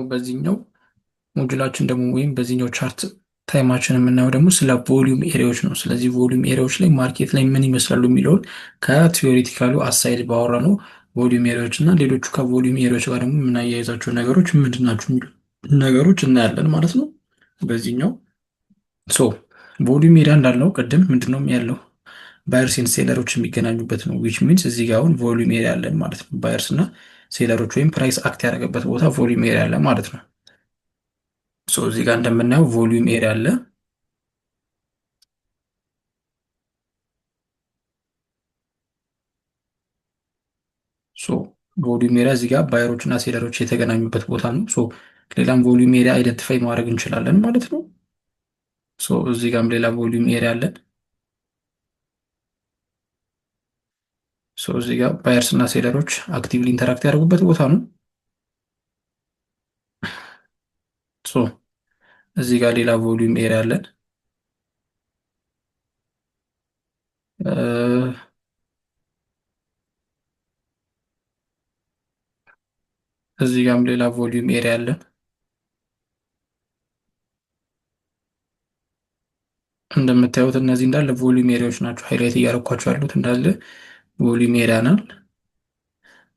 በዚህኛው ሞጁላችን ደግሞ ወይም በዚህኛው ቻርት ታይማችን የምናየው ደግሞ ስለ ቮሊዩም ኤሪያዎች ነው። ስለዚህ ቮሊዩም ኤሪያዎች ላይ ማርኬት ላይ ምን ይመስላሉ የሚለውን ከቲዮሪቲካሉ አሳይድ ባወራ ነው ቮሊዩም ኤሪያዎች እና ሌሎቹ ከቮሊዩም ኤሪያዎች ጋር ደግሞ የምናያይዛቸው ነገሮች ምንድን ናቸው የሚሉ ነገሮች እናያለን ማለት ነው። በዚህኛው ሶ ቮሊዩም ኤሪያ እንዳልነው ቅድም ምንድነው ያለው ባየርስ ኤንድ ሴለሮች የሚገናኙበት ነው። ዊች ሚንስ እዚህ ጋር አሁን ቮሊዩም ኤሪያ አለን ማለት ነው። ባየርስ እና ሴለሮች ወይም ፕራይስ አክት ያደረገበት ቦታ ቮሊዩም ኤሪያ አለ ማለት ነው። ሶ እዚህ ጋር እንደምናየው ቮሊዩም ኤሪያ አለ። ሶ ቮሊዩም ኤሪያ እዚህ ጋር ባየሮች እና ሴለሮች የተገናኙበት ቦታ ነው። ሶ ሌላም ቮሊዩም ኤሪያ አይደንቲፋይ ማድረግ እንችላለን ማለት ነው። ሶ እዚህ ጋርም ሌላ ቮሊዩም ኤሪያ አለን። ሶ እዚህ ጋር ባየርስ እና ሴለሮች አክቲቭሊ ኢንተራክት ያደርጉበት ቦታ ነው። ሶ እዚህ ጋር ሌላ ቮሊዩም ኤሪያ አለን። እዚህ ጋርም ሌላ ቮሊዩም ኤሪያ አለን። እንደምታዩት እነዚህ እንዳለ ቮሊዩም ኤሪያዎች ናቸው። ሃይላይት እያደረኳቸው ያሉት እንዳለ ቮሊዩም ኤሪያ ናል።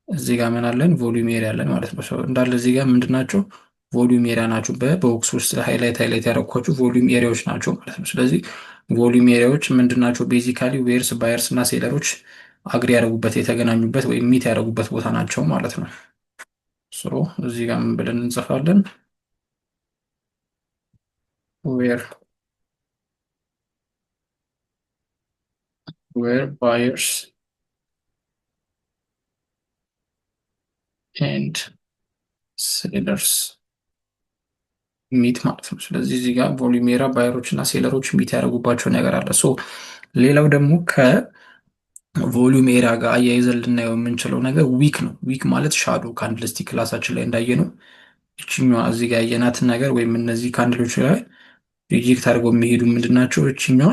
እዚህ ጋር ምን አለን? ቮሊዩም ኤሪያ አለን ማለት ነው። እንዳለ እዚህ ጋር ምንድን ናቸው? ቮሊዩም ኤሪያ ናቸው። በቦክስ ውስጥ ሃይላይት ያደረኳቸው ቮሊዩም ኤሪያዎች ናቸው ማለት ነው። ስለዚህ ቮሊዩም ኤሪያዎች ምንድን ናቸው? ቤዚካሊ ዌርስ ባየርስ እና ሴለሮች አግሪ ያደረጉበት የተገናኙበት ወይም ሚት ያደረጉበት ቦታ ናቸው ማለት ነው። እዚህ ጋር ምን ብለን እንጽፋለን? ዌር ባየርስ ኤንድ ሴለርስ ሚት ማለት ነው። ስለዚህ እዚህ ጋር ቮሊዩም ኤሪያ ባየሮች እና ሴለሮች ሚት ያደረጉባቸው ነገር አለ። ሌላው ደግሞ ከቮሊዩም ኤሪያ ጋር አያይዘን ልናየው የምንችለው ነገር ዊክ ነው። ዊክ ማለት ሻዶ ካንድልስቲክ ክላሳችን ላይ እንዳየ ነው። እችኛዋ እዚህ ጋር ያየናትን ነገር ወይም እነዚህ ካንድሎች ላይ ሪጀክት አድርገው የሚሄዱ ምንድን ናቸው? እችኛዋ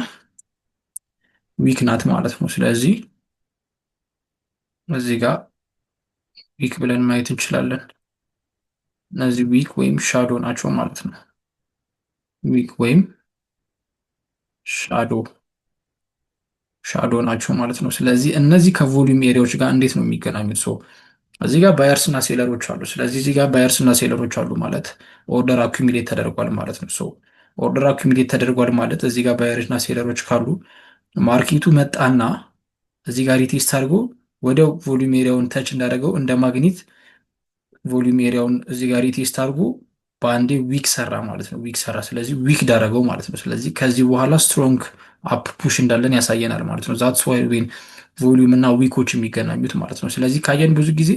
ዊክ ናት ማለት ነው። ስለዚህ እዚህ ጋር ዊክ ብለን ማየት እንችላለን። እነዚህ ዊክ ወይም ሻዶ ናቸው ማለት ነው። ዊክ ወይም ሻዶ ናቸው ማለት ነው። ስለዚህ እነዚህ ከቮሊዩም ኤሪያዎች ጋር እንዴት ነው የሚገናኙት? እዚህ ጋር ባየርስ እና ሴለሮች አሉ። ስለዚህ እዚህ ጋር ባየርስ እና ሴለሮች አሉ ማለት ኦርደር አኩሚሌት ተደርጓል ማለት ነው። ኦርደር አኩሚሌት ተደርጓል ማለት እዚህ ጋር ባየርስ እና ሴለሮች ካሉ ማርኬቱ መጣና እዚህ ጋር ሪቴስት አድርጎ ወደ ቮሊዩም ኤሪያውን ተች እንዳደረገው እንደ ማግኔት ቮሊዩም ኤሪያውን እዚህ ጋር ሪቴስት አድርጎ በአንዴ ዊክ ሰራ ማለት ነው። ዊክ ሰራ፣ ስለዚህ ዊክ ዳረገው ማለት ነው። ስለዚህ ከዚህ በኋላ ስትሮንግ አፕ ፑሽ እንዳለን ያሳየናል ማለት ነው። ዛትስ ዋይ ዌን ቮሊዩም እና ዊኮች የሚገናኙት ማለት ነው። ስለዚህ ካየን ብዙ ጊዜ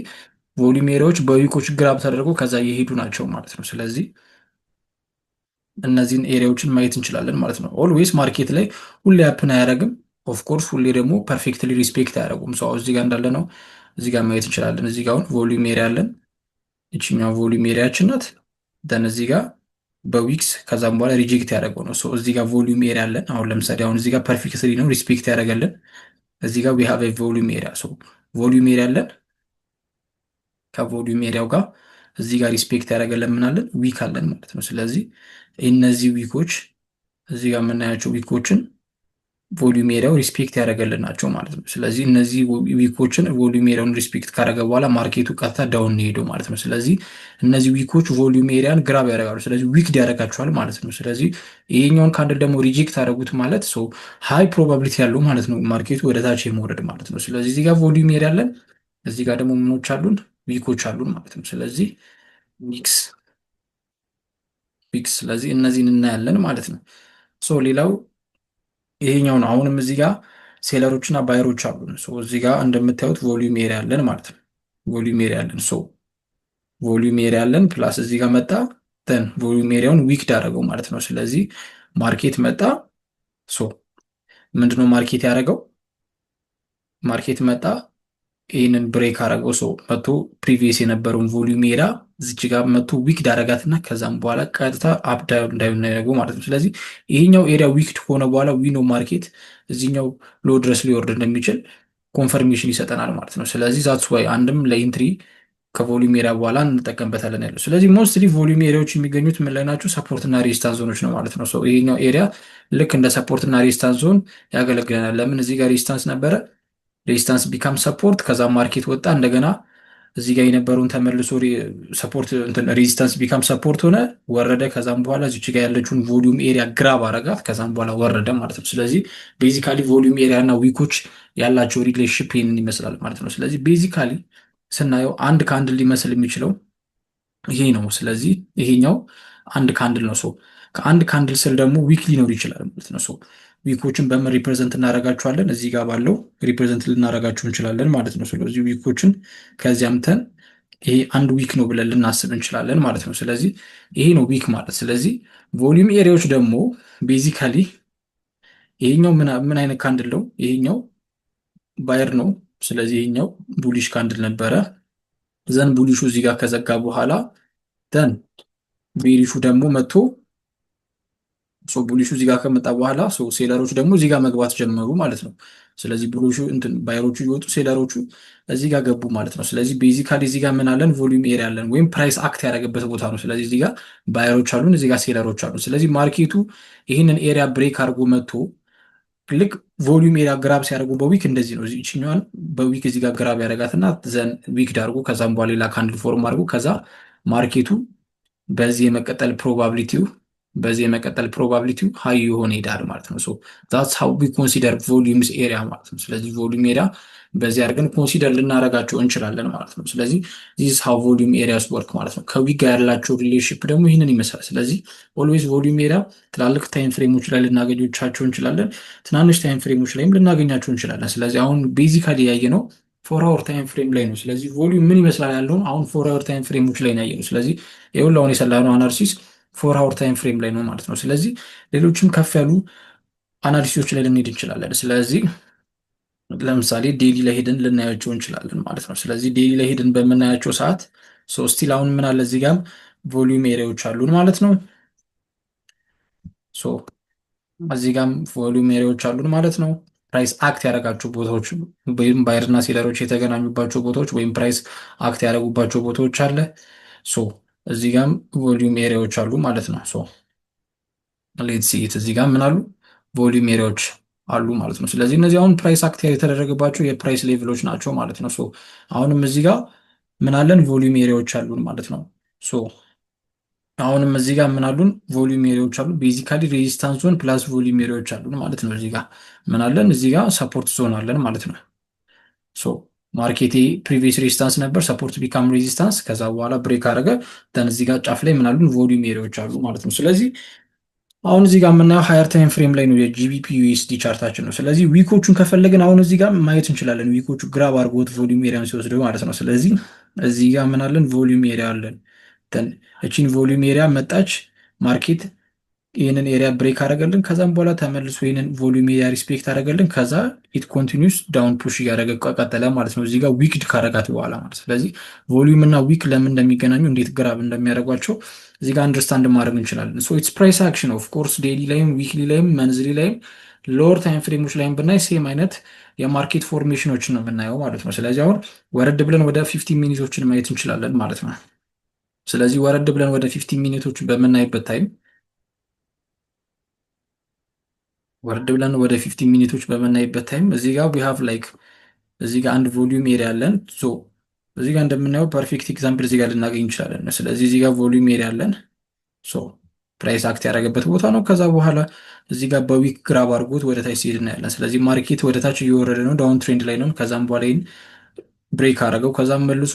ቮሊዩም ኤሪያዎች በዊኮች ግራብ ተደርገው ከዛ የሄዱ ናቸው ማለት ነው። ስለዚህ እነዚህን ኤሪያዎችን ማየት እንችላለን ማለት ነው። ኦልዌይስ ማርኬት ላይ ሁሌ አፕን አያደርግም። ኦፍኮርስ ሁሌ ደግሞ ፐርፌክትሊ ሪስፔክት አያደርጉም። ሰው እዚህ ጋር እንዳለ ነው። እዚህ ጋር ማየት እንችላለን። እዚህ ጋር አሁን ቮሊዩም ኤሪያ አለን። ይችኛው ቮሊዩም ኤሪያችን ናት። ደን እዚህ ጋር በዊክስ ከዛም በኋላ ሪጀክት ያደረገው ነው። እዚህ ጋር ቮሊዩም ኤሪያ አለን። አሁን ለምሳሌ አሁን እዚህ ጋር ፐርፌክትሊ ነው ሪስፔክት ያደረገልን። እዚህ ጋር ዊ ሃቭ ቮሊዩም ኤሪያ። ቮሊዩም ኤሪያ አለን። ከቮሊዩም ኤሪያው ጋር እዚህ ጋር ሪስፔክት ያደረገልን ምን አለን? ዊክ አለን ማለት ነው። ስለዚህ እነዚህ ዊኮች እዚህ ጋር የምናያቸው ዊኮችን ቮሊዩም ኤሪያው ሪስፔክት ያደረገልን ናቸው ማለት ነው። ስለዚህ እነዚህ ዊኮችን ቮሊዩም ኤሪያውን ሪስፔክት ካደረገ በኋላ ማርኬቱ ቀጥታ ዳውን ሄደው ማለት ነው። ስለዚህ እነዚህ ዊኮች ቮሊዩም ኤሪያን ግራብ ያደርጋሉ። ስለዚህ ዊክድ ያደርጋቸዋል ማለት ነው። ስለዚህ ይሄኛውን ካንድል ደግሞ ሪጀክት አደረጉት ማለት ሃይ ፕሮባቢሊቲ ያለው ማለት ነው ማርኬቱ ወደ ታች የመውረድ ማለት ነው። ስለዚህ እዚህ ጋር ቮሊዩም ኤሪያ አለን፣ እዚህ ጋር ደግሞ ምኖች አሉን? ዊኮች አሉን ማለት ነው። ስለዚህ ዊክስ ስለዚህ እነዚህን እናያለን ማለት ነው። ሌላው ይሄኛው ነው። አሁንም እዚህ ጋር ሴለሮች እና ባየሮች አሉ። እዚህ ጋር እንደምታዩት ቮሊዩም ኤሪያ አለን ማለት ነው። ቮሊዩም ኤሪያ አለን። ቮሊዩም ኤሪያ አለን ፕላስ እዚህ ጋር መጣ ን ቮሊዩም ኤሪያውን ዊክ ዳረገው ማለት ነው። ስለዚህ ማርኬት መጣ። ምንድነው ማርኬት ያደረገው? ማርኬት መጣ ይህንን ብሬክ አረገው። መቶ ፕሪቪየስ የነበረውን ቮሊዩም ኤሪያ እዚች ጋር መቶ ዊክ ዳረጋትና ከዛም በኋላ ቀጥታ አፕ ዳውን እንዳይሆን ማለት ነው። ስለዚህ ይሄኛው ኤሪያ ዊክድ ከሆነ በኋላ ዊኖ ማርኬት እዚኛው ሎ ድረስ ሊወርድ እንደሚችል ኮንፈርሜሽን ይሰጠናል ማለት ነው። ስለዚህ ዛትስ ዋይ አንድም ለኢንትሪ ከቮሊዩም ኤሪያ በኋላ እንጠቀምበታለን ያለው። ስለዚህ ሞስትሊ ቮሊዩም ኤሪያዎች የሚገኙት ምን ላይ ናቸው? ሰፖርት እና ሬዚስታንስ ዞኖች ነው ማለት ነው። ይሄኛው ኤሪያ ልክ እንደ ሰፖርት እና ሬዚስታንስ ዞን ያገለግለናል። ለምን እዚህ ጋር ሬዚስታንስ ነበረ፣ ሬዚስታንስ ቢካም ሰፖርት፣ ከዛ ማርኬት ወጣ፣ እንደገና እዚህ ጋር የነበረውን ተመልሶ ሰፖርት ሬዚስታንስ ቢካም ሰፖርት ሆነ፣ ወረደ። ከዛም በኋላ እዚች ጋር ያለችውን ቮሊዩም ኤሪያ ግራብ አረጋት፣ ከዛም በኋላ ወረደ ማለት ነው። ስለዚህ ቤዚካሊ ቮሊዩም ኤሪያ እና ዊኮች ያላቸው ሪሌሽንሽፕ ይህንን ይመስላል ማለት ነው። ስለዚህ ቤዚካሊ ስናየው አንድ ካንድል ሊመስል የሚችለው ይሄ ነው። ስለዚህ ይሄኛው አንድ ካንድል ነው። ከአንድ ካንድል ስር ደግሞ ዊክ ሊኖር ይችላል ማለት ነው። ዊኮችን በምን ሪፕሬዘንት እናደርጋቸዋለን? እዚህ ጋር ባለው ሪፕሬዘንት ልናደርጋቸው እንችላለን ማለት ነው። ስለዚህ ዊኮችን ከዚያም ተን ይሄ አንድ ዊክ ነው ብለን ልናስብ እንችላለን ማለት ነው። ስለዚህ ይሄ ነው ዊክ ማለት። ስለዚህ ቮሊዩም ኤሪያዎች ደግሞ ቤዚካሊ ይሄኛው ምን አይነት ካንድል ነው? ይሄኛው ባየር ነው። ስለዚህ ይሄኛው ቡሊሽ ካንድል ነበረ። ዘን ቡሊሹ እዚህ ጋር ከዘጋ በኋላ ዘን ቤሪሹ ደግሞ መጥቶ ቡሊሹ እዚህ ጋር ከመጣ በኋላ ሴለሮች ደግሞ እዚህ ጋር መግባት ጀመሩ ማለት ነው። ስለዚህ ቡሊሹ ባየሮቹ እየወጡ ሴለሮቹ እዚህ ጋር ገቡ ማለት ነው። ስለዚህ ቤዚካሊ እዚህ ጋር ምን አለን? ቮሊዩም ኤሪያ አለን፣ ወይም ፕራይስ አክት ያደረገበት ቦታ ነው። ስለዚህ እዚህ ጋር ባየሮች አሉን፣ እዚህ ጋር ሴለሮች አሉ። ስለዚህ ማርኬቱ ይህንን ኤሪያ ብሬክ አድርጎ መጥቶ ልክ ቮሊዩም ኤሪያ ግራብ ሲያደርጉ በዊክ እንደዚህ ነው። ይችኛዋን በዊክ እዚህ ጋር ግራብ ያደረጋትና ዘን ዊክ ዳርጎ ከዛም በኋላ ሌላ ካንድል ፎርም አድርጎ ከዛ ማርኬቱ በዚህ የመቀጠል ፕሮባቢሊቲው ሀይ የሆነ ይሄዳል ማለት ነው። ዛትስ ሃው ዊ ኮንሲደር ቮሊዩምስ ኤሪያ ማለት ነው። ስለዚህ ቮሊዩም ኤሪያ በዚህ አድርገን ኮንሲደር ልናደርጋቸው እንችላለን ማለት ነው። ስለዚህ ዚስ ሃው ቮሊዩም ኤሪያስ ወርክ ማለት ነው። ከዊክ ጋር ያላቸው ሪሌሽንሽፕ ደግሞ ይህንን ይመስላል። ስለዚህ ኦልዌይስ ቮሊዩም ኤሪያ ትላልቅ ታይም ፍሬሞች ላይ ልናገኞቻቸው እንችላለን፣ ትናንሽ ታይም ፍሬሞች ላይም ልናገኛቸው እንችላለን። ስለዚህ አሁን ቤዚካሊ ያየ ነው ፎር አወር ታይም ፍሬም ላይ ነው። ስለዚህ ቮሊዩም ምን ይመስላል ያለውን አሁን ፎር አወር ታይም ፍሬሞች ላይ ነው ያየነው። ስለዚህ ይሁን አሁን የሰላነው አናሊሲስ ፎር አወር ታይም ፍሬም ላይ ነው ማለት ነው። ስለዚህ ሌሎችም ከፍ ያሉ አናሊሲሶች ላይ ልንሄድ እንችላለን። ስለዚህ ለምሳሌ ዴሊ ላይ ሄደን ልናያቸው እንችላለን ማለት ነው። ስለዚህ ዴሊ ላይ ሄደን በምናያቸው ሰዓት ስቲል አሁን ምን አለ እዚህ ጋርም ቮሊዩም ኤሪያዎች አሉን ማለት ነው። እዚህ ጋርም ቮሊዩም ኤሪያዎች አሉን ማለት ነው። ፕራይስ አክት ያደረጋቸው ቦታዎች ወይም ባየርና ሴለሮች የተገናኙባቸው ቦታዎች ወይም ፕራይስ አክት ያደረጉባቸው ቦታዎች አለ። እዚህ ጋም ቮሊዩም ኤሪያዎች አሉ ማለት ነው። ሌትስ ሲ ኢት እዚህ ጋር ምን አሉ? ቮሊዩም ኤሪያዎች አሉ ማለት ነው። ስለዚህ እነዚህ አሁን ፕራይስ አክት የተደረገባቸው የፕራይስ ሌቭሎች ናቸው ማለት ነው። አሁንም እዚህ ጋር ምን አለን? ቮሊዩም ኤሪያዎች አሉን ማለት ነው። አሁንም እዚህ ጋር ምን አሉን? ቮሊዩም ኤሪያዎች አሉ። ቤዚካሊ ሬዚስታንስ ዞን ፕላስ ቮሊዩም ኤሪያዎች አሉን ማለት ነው። እዚህ ጋር ምን አለን? እዚህ ጋር ሰፖርት ዞን አለን ማለት ነው። ማርኬቴ ፕሪቪየስ ሬዚስታንስ ነበር፣ ሰፖርት ቢካም ሬዚስታንስ፣ ከዛ በኋላ ብሬክ አደረገ። ተን እዚህ ጋር ጫፍ ላይ ምን አሉን? ቮሊዩም ኤሪያዎች አሉ ማለት ነው። ስለዚህ አሁን እዚህ ጋር የምናየው ሃየር ታይም ፍሬም ላይ ነው፣ የጂቢፒ ዩኤስዲ ቻርታችን ነው። ስለዚህ ዊኮቹን ከፈለግን አሁን እዚህ ጋር ማየት እንችላለን። ዊኮቹ ግራብ አድርጎት ቮሊዩም ኤሪያን ሲወስደው ማለት ነው። ስለዚህ እዚህ ጋር ምን አለን? ቮሊዩም ኤሪያ አለን። እቺን ቮሊዩም ኤሪያ መጣች ማርኬት ይህንን ኤሪያ ብሬክ አደረገልን። ከዛም በኋላ ተመልሶ ይህንን ቮሊዩም ኤሪያ ሪስፔክት አደረገልን። ከዛ ኢት ኮንቲኒስ ዳውን ፑሽ እያደረገ ቀጠለ ማለት ነው፣ እዚህ ጋር ዊክድ ካረጋት በኋላ ማለት። ስለዚህ ቮሊዩም እና ዊክ ለምን እንደሚገናኙ እንዴት ግራብ እንደሚያደርጓቸው እዚህ ጋር አንደርስታንድ ማድረግ እንችላለን። ኢትስ ፕራይስ አክሽን ኦፍ ኮርስ ዴይሊ ላይም ዊክሊ ላይም መንዝሊ ላይም ሎወር ታይም ፍሬሞች ላይም ብናይ ሴም አይነት የማርኬት ፎርሜሽኖችን ነው የምናየው ማለት ነው። ስለዚህ አሁን ወረድ ብለን ወደ 15 ሚኒቶችን ማየት እንችላለን ማለት ነው። ስለዚህ ወረድ ብለን ወደ 15 ሚኒቶችን በምናይበት ታይም ወደ 15 ሚኒቶች በምናይበት ታይም እዚህ ጋር ዊ ሃቭ ላይክ እዚህ ጋር አንድ ቮሊዩም ኤሪያ አለን። እዚህ ጋር እንደምናየው ፐርፌክት ኤግዛምፕል እዚህ ጋር ልናገኝ እንችላለን። ስለዚህ እዚህ ጋር ቮሊዩም ኤሪያ አለን፣ ፕራይስ አክት ያደረገበት ቦታ ነው። ከዛ በኋላ እዚህ ጋር በዊክ ግራብ አድርጎት ወደ ታች ሲሄድ እናያለን። ስለዚህ ማርኬት ወደ ታች እየወረደ ነው፣ ዳውን ትሬንድ ላይ ነው። ከዛም በኋላ ይህን ብሬክ አደረገው። ከዛም መልሶ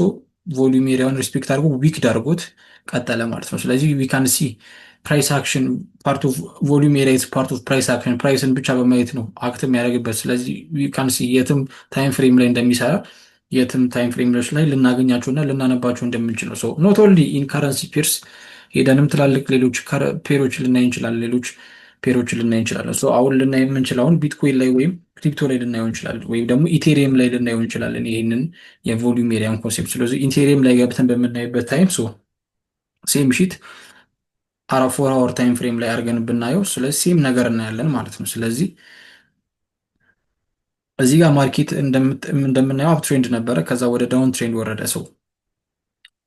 ቮሊዩም ኤሪያውን ሪስፔክት አድርጎ ዊክ ዳርጎት ቀጠለ ማለት ነው። ስለዚህ ዊ ካን ሲ ፕራይስ አክሽን ፓርት ኦፍ ቮሊዩም ኤሪያ ኢዝ ፓርት ኦፍ ፕራይስ አክሽን፣ ፕራይስን ብቻ በማየት ነው አክት የሚያደርግበት። ስለዚህ ዊ ካን ሲ የትም ታይም ፍሬም ላይ እንደሚሰራ የትም ታይም ፍሬሞች ላይ ልናገኛቸውና ልናነባቸው እንደምንችል ነው። ኖት ኦንሊ ኢን ካረንሲ ፔርስ ሄደንም ትላልቅ ሌሎች ፔሮች ልናይ እንችላለን፣ ሌሎች ፔሮች ልናይ እንችላለን። አሁን ልናይ የምንችል አሁን ቢትኮይን ላይ ወይም ክሪፕቶ ላይ ልናየው እንችላለን፣ ወይም ደግሞ ኢቴሪየም ላይ ልናየው እንችላለን ይህንን የቮሊዩም ኤሪያን ኮንሴፕት። ስለዚህ ኢቴሪየም ላይ ገብተን በምናይበት ታይም ሴም ሺት 4 አወር ታይም ፍሬም ላይ አድርገን ብናየው ስለዚህ ሴም ነገር እናያለን ማለት ነው። ስለዚህ እዚህ ጋር ማርኬት እንደምናየው አፕ ትሬንድ ነበረ፣ ከዛ ወደ ዳውን ትሬንድ ወረደ።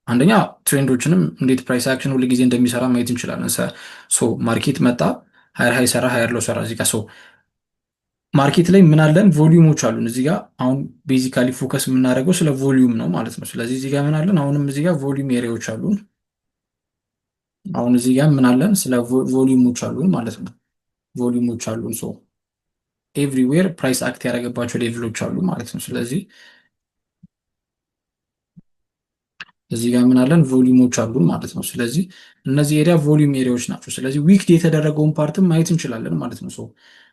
አንደኛ ትሬንዶችንም እንዴት ፕራይስ አክሽን ሁል ጊዜ እንደሚሰራ ማየት እንችላለን። ማርኬት መጣ፣ ሀየር ሀይ ሰራ፣ ሀየር ሎ ሰራ። እዚህ ጋር ማርኬት ላይ ምን አለን? ቮሊዩሞች አሉን። እዚህ ጋር አሁን ቤዚካሊ ፎከስ የምናደርገው ስለ ቮሊዩም ነው ማለት ነው። ስለዚህ እዚህ ጋር ምን አለን? አሁንም እዚህ ጋር ቮሊዩም ኤሪያዎች አሉን። አሁን እዚህ ጋር ምን አለን? ስለ ቮሊዩሞች አሉን ማለት ነው። ቮሊዩሞች አሉን። ኤቭሪዌር ፕራይስ አክት ያደረገባቸው ሌቭሎች አሉ ማለት ነው። ስለዚህ እዚህ ጋር ምን አለን? ቮሊዩሞች አሉን ማለት ነው። ስለዚህ እነዚህ ኤሪያ ቮሊዩም ኤሪያዎች ናቸው። ስለዚህ ዊክድ የተደረገውን ፓርትም ማየት እንችላለን ማለት ነው።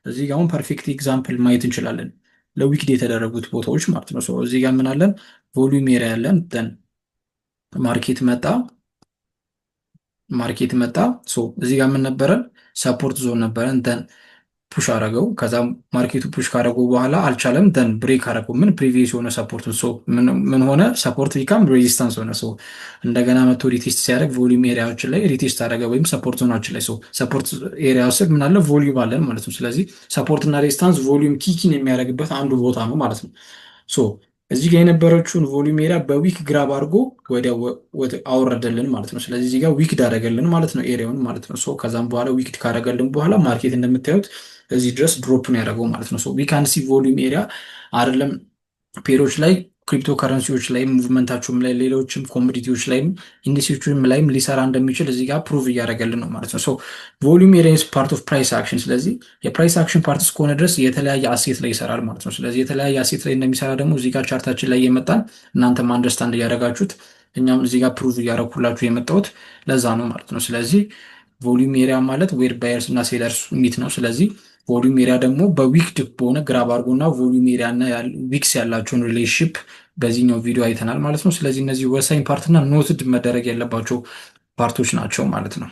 እዚህ ጋር አሁን ፐርፌክት ኤግዛምፕል ማየት እንችላለን ለዊክድ የተደረጉት ቦታዎች ማለት ነው። እዚህ ጋር ምን አለን? ቮሊዩም ኤሪያ ያለን ደን ማርኬት መጣ ማርኬት መጣ። እዚህ ጋር ምን ነበረን? ሰፖርት ዞን ነበረን ደን ፑሽ አረገው። ከዛ ማርኬቱ ፑሽ ካረገው በኋላ አልቻለም። ደን ብሬክ አረገው። ምን ፕሪቪየስ የሆነ ሰፖርት ምን ሆነ? ሰፖርት ቢካም ሬዚስታንስ ሆነ። እንደገና መቶ ሪቴስት ሲያደርግ ቮሊዩም ኤሪያዎችን ላይ ሪቴስት አደረገ፣ ወይም ሰፖርት ዞናችን ላይ ሰፖርት ኤሪያ ስር ምን አለ? ቮሊዩም አለን ማለት ነው። ስለዚህ ሰፖርት እና ሬዚስታንስ ቮሊዩም ኪኪን የሚያደርግበት አንዱ ቦታ ነው ማለት ነው። እዚህ ጋር የነበረችውን ቮሊዩም ኤሪያ በዊክ ግራብ አድርጎ አወረደልን ማለት ነው። ስለዚህ እዚህ ጋር ዊክድ አደረገልን ማለት ነው፣ ኤሪያውን ማለት ነው። ከዛም በኋላ ዊክድ ካደረገልን በኋላ ማርኬት እንደምታዩት እዚህ ድረስ ድሮፕ ነው ያደረገው ማለት ነው። ዊካን ሲ ቮሊዩም ኤሪያ አይደለም ፔሮች ላይ ክሪፕቶ ከረንሲዎች ላይም ሙቭመንታቸውም ላይ ሌሎችም ኮሞዲቲዎች ላይም ኢንዲሲዎችም ላይም ሊሰራ እንደሚችል እዚህ ጋር ፕሩቭ እያደረገልን ነው ማለት ነው። ቮሊዩም ኤሪያ ፓርት ኦፍ ፕራይስ አክሽን። ስለዚህ የፕራይስ አክሽን ፓርት እስከሆነ ድረስ የተለያየ አሴት ላይ ይሰራል ማለት ነው። ስለዚህ የተለያየ አሴት ላይ እንደሚሰራ ደግሞ እዚህ ጋር ቻርታችን ላይ እየመጣን እናንተም አንደርስታንድ እያደረጋችሁት እኛም እዚህ ጋር ፕሩቭ እያደረኩላችሁ የመጣሁት ለዛ ነው ማለት ነው። ስለዚህ ቮሊዩም ኤሪያ ማለት ዌር ባየርስ እና ሴለርስ ሚት ነው። ስለዚህ ቮሊዩም ኤሪያ ደግሞ በዊክድ በሆነ ግራብ አድርጎ እና ቮሊዩም ኤሪያ እና ዊክስ ያላቸውን ሪሌሽንሽፕ በዚህኛው ቪዲዮ አይተናል ማለት ነው። ስለዚህ እነዚህ ወሳኝ ፓርትና ኖትድ መደረግ ያለባቸው ፓርቶች ናቸው ማለት ነው።